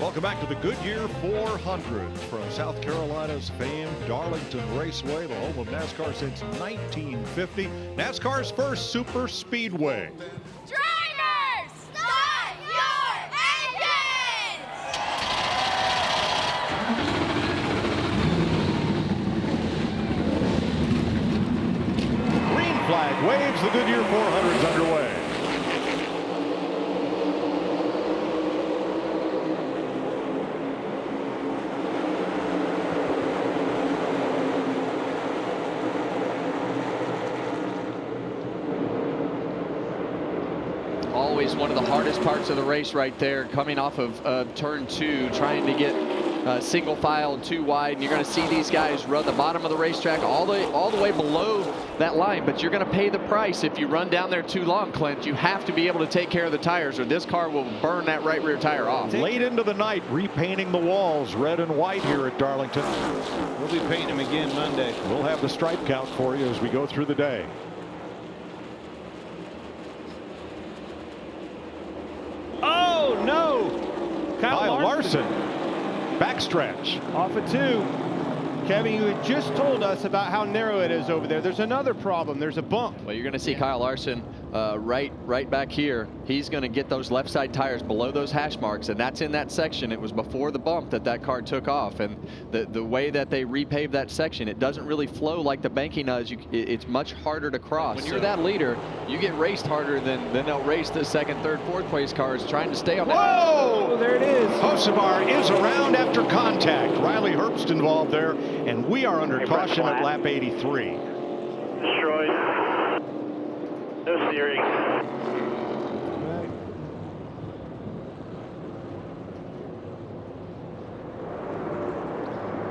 Welcome back to the Goodyear 400 from South Carolina's famed Darlington Raceway, the home of NASCAR since 1950. NASCAR's first super speedway. Drivers, start your engines! Green flag waves, the Goodyear 400's underway. Always one of the hardest parts of the race right there, coming off of turn 2, trying to get single file 2 wide, and you're going to see these guys run the bottom of the racetrack all the way below that line. But you're going to pay the price if you run down there too long, Clint. You have to be able to take care of the tires, or this car will burn that right rear tire off. Late into the night, repainting the walls red and white here at Darlington. We'll be painting them again Monday. We'll have the stripe count for you as we go through the day. Oh, no! Kyle Larson. Backstretch. Off of 2. Kevin, you had just told us about how narrow it is over there. There's another problem. There's a bump. Well, you're going to see Kyle Larson right back here. He's going to get those left side tires below those hash marks, and that's in that section. It was before the bump that car took off, and the way that they repaved that section, it doesn't really flow like the banking does. It's much harder to cross. When you're that leader, you get raced harder than they'll race the second, third, fourth place cars trying to stay on that. Whoa! There it is. Hocevar is around after contact. Riley Herbst involved there, and we are under caution at lap 83. Destroyed. No steering.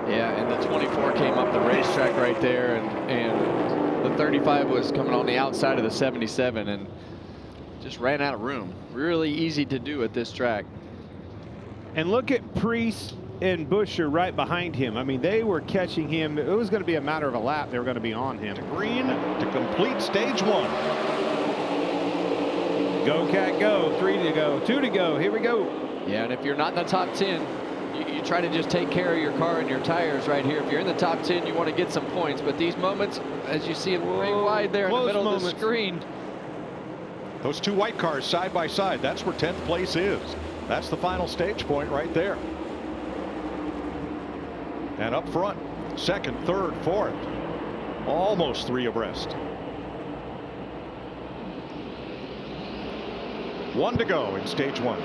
Yeah, and the 24 came up the racetrack right there, and the 35 was coming on the outside of the 77 and just ran out of room. Really easy to do at this track. And look at Priest and Buscher right behind him. I mean, they were catching him. It was going to be a matter of a lap. They were going to be on him. Green to complete stage 1. Go, Cat, go. 3 to go. 2 to go. Here we go. Yeah, and if you're not in the top 10, you try to just take care of your car and your tires right here. If you're in the top 10, you want to get some points. But these moments, as you see them way wide there in the middle of the screen. Those 2 white cars side by side, that's where 10th place is. That's the final stage point right there. And up front, second, third, fourth, almost 3 abreast. 1 to go in stage 1.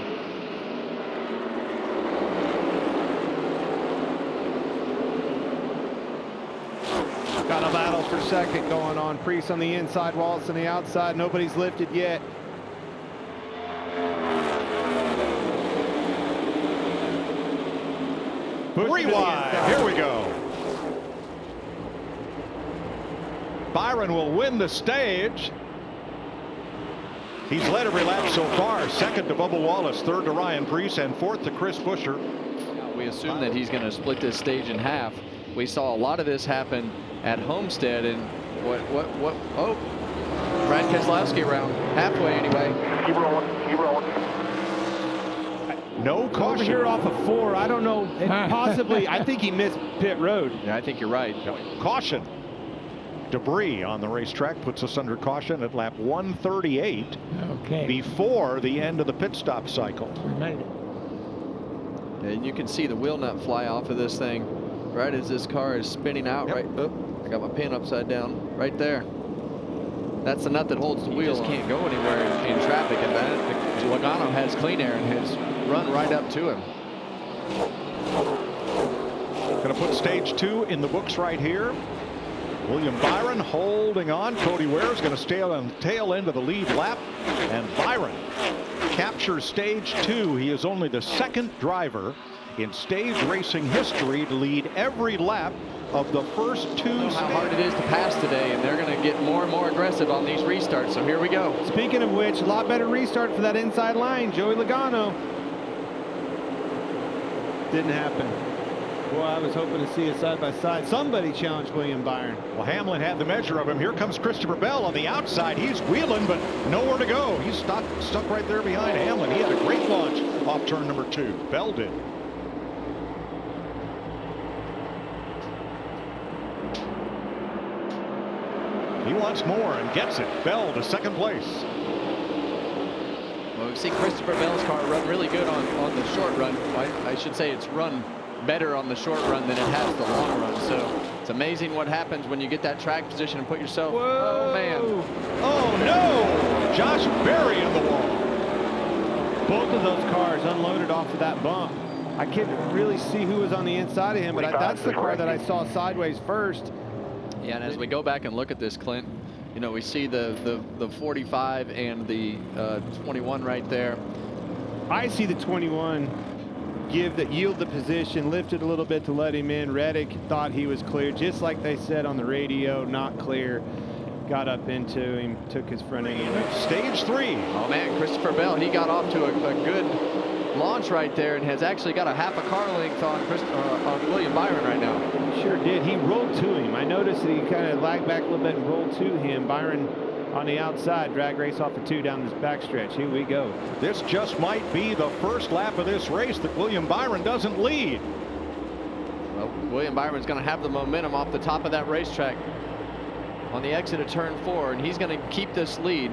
Got a battle for second going on. Priest on the inside, Wallace on the outside. Nobody's lifted yet. Rewind. Here we go. Byron will win the stage. He's led every lap so far. Second to Bubba Wallace, third to Ryan Preece, and fourth to Chris Buscher. We assume that he's going to split this stage in half. We saw a lot of this happen at Homestead, and oh, Brad Keselowski around halfway anyway. Keep rolling. Keep rolling. No caution. Over here off of 4. I don't know. Possibly. I think he missed pit road. Yeah, I think you're right. Caution. Debris on the racetrack puts us under caution at lap 138. Okay. Before the end of the pit stop cycle. We made it. And you can see the wheel nut fly off of this thing right as this car is spinning out. Yep. Right. Oh, I got my pin upside down right there. That's the nut that holds the wheel. Just can't go anywhere in traffic, and that Logano has clean air and has run right up to him. Going to put stage 2 in the books right here. William Byron holding on. Cody Ware is going to stay on the tail end of the lead lap, and Byron captures stage 2. He is only the second driver in stage racing history to lead every lap of the first 2 stages. How hard it is to pass today, and they're going to get more and more aggressive on these restarts. So here we go. Speaking of which, a lot better restart for that inside line. Joey Logano. Didn't happen. Boy, I was hoping to see it side by side. Somebody challenged William Byron. Well, Hamlin had the measure of him. Here comes Christopher Bell on the outside. He's wheeling, but nowhere to go. He's stuck right there behind Hamlin. He had a great launch off turn number 2. Bell did. He wants more and gets it. Bell to second place. Well, we've seen Christopher Bell's car run really good on the short run. I should say it's run better on the short run than it has the long run. So it's amazing what happens when you get that track position and put yourself. Whoa. Oh man! Oh no! Josh Berry in the wall. Both of those cars unloaded off of that bump. I couldn't really see who was on the inside of him, but that's the car that I saw sideways first. Yeah, and as we go back and look at this, Clint, you know, we see the 45 and the 21 right there. I see the 21 yield the position, lifted a little bit to let him in. Reddick thought he was clear, just like they said on the radio, not clear. Got up into him, took his front end. Stage 3. Oh man, Christopher Bell, he got off to a good launch right there and has actually got a half a car length on William Byron right now. Sure did. He rolled to him. I noticed that he kind of lagged back a little bit and rolled to him. Byron on the outside, drag race off of 2 down this backstretch. Here we go. This just might be the first lap of this race that William Byron doesn't lead. Well, William Byron's going to have the momentum off the top of that racetrack on the exit of turn 4, and he's going to keep this lead.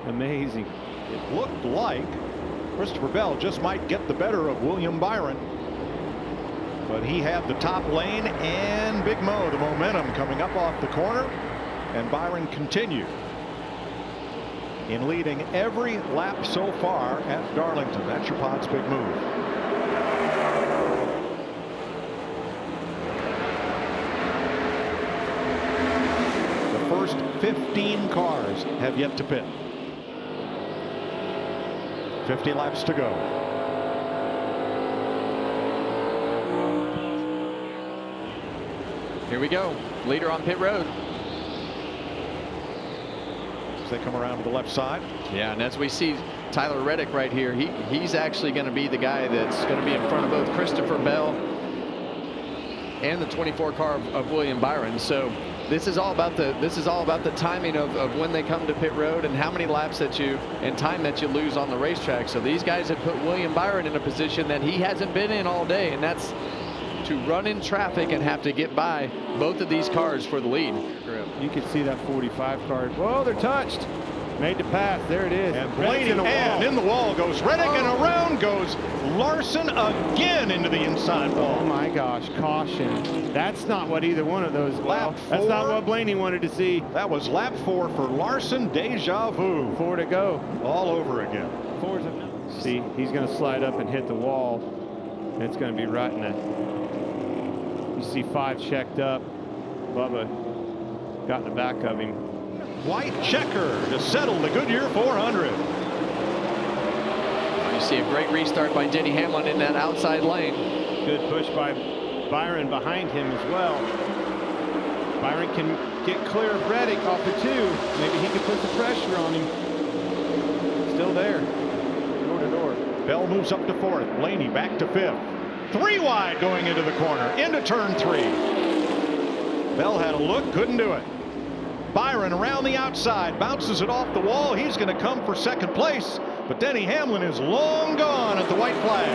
Amazing. It looked like Christopher Bell just might get the better of William Byron, but he had the top lane, and Big Mo, the momentum coming up off the corner, and Byron continued in leading every lap so far at Darlington. That's your Pod's big move. The first 15 cars have yet to pit. 50 laps to go. Here we go. Leader on pit road. As they come around to the left side. Yeah, and as we see Tyler Reddick right here, he's actually going to be the guy that's going to be in front of both Christopher Bell and the 24 car of William Byron. So this is all about the timing of when they come to pit road and how many laps and time that you lose on the racetrack. So these guys have put William Byron in a position that he hasn't been in all day, and that's to run in traffic and have to get by both of these cars for the lead. You can see that 45 car. Whoa, they're touched. Made the pass. There it is. And Blaney in the wall goes Reddick, and around goes Larson again into the inside wall. Oh my gosh, caution. That's not what either one of those. Lap 4. That's not what Blaney wanted to see. That was lap 4 for Larson. Deja vu. 4 to go. All over again. 4's enough. See, he's going to slide up and hit the wall. And it's going to be right in the. You see 5 checked up. Bubba got in the back of him. White checker to settle the Goodyear 400. You see a great restart by Denny Hamlin in that outside lane. Good push by Byron behind him as well. Byron can get clear of Reddick off the 2. Maybe he can put the pressure on him. Still there. Door to door. Bell moves up to 4th. Blaney back to 5th. 3 wide going into the corner. Into turn 3. Bell had a look. Couldn't do it. Byron around the outside, bounces it off the wall. He's going to come for second place, but Denny Hamlin is long gone at the white flag.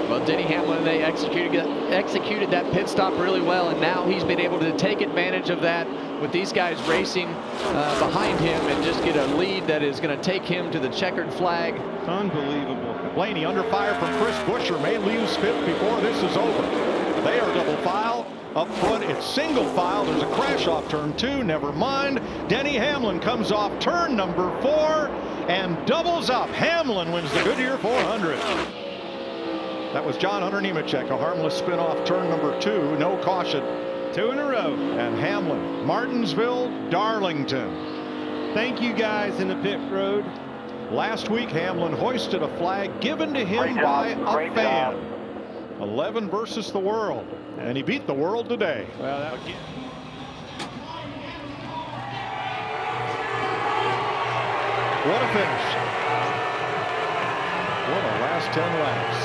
Well, Denny Hamlin, they executed that pit stop really well, and now he's been able to take advantage of that with these guys racing behind him and just get a lead that is going to take him to the checkered flag. Unbelievable. Blaney under fire from Chris Buescher, may lose 5th before this is over. They are double file. Up front, it's single file. There's a crash off turn 2. Never mind. Denny Hamlin comes off turn number 4 and doubles up. Hamlin wins the Goodyear 400. That was John Hunter Nemechek, a harmless spin off turn number 2. No caution. 2 in a row. And Hamlin, Martinsville, Darlington. Thank you guys in the pit road. Last week, Hamlin hoisted a flag given to him by a fan. 11 versus the world. And he beat the world today. Well, that What a finish. What a last 10 laps.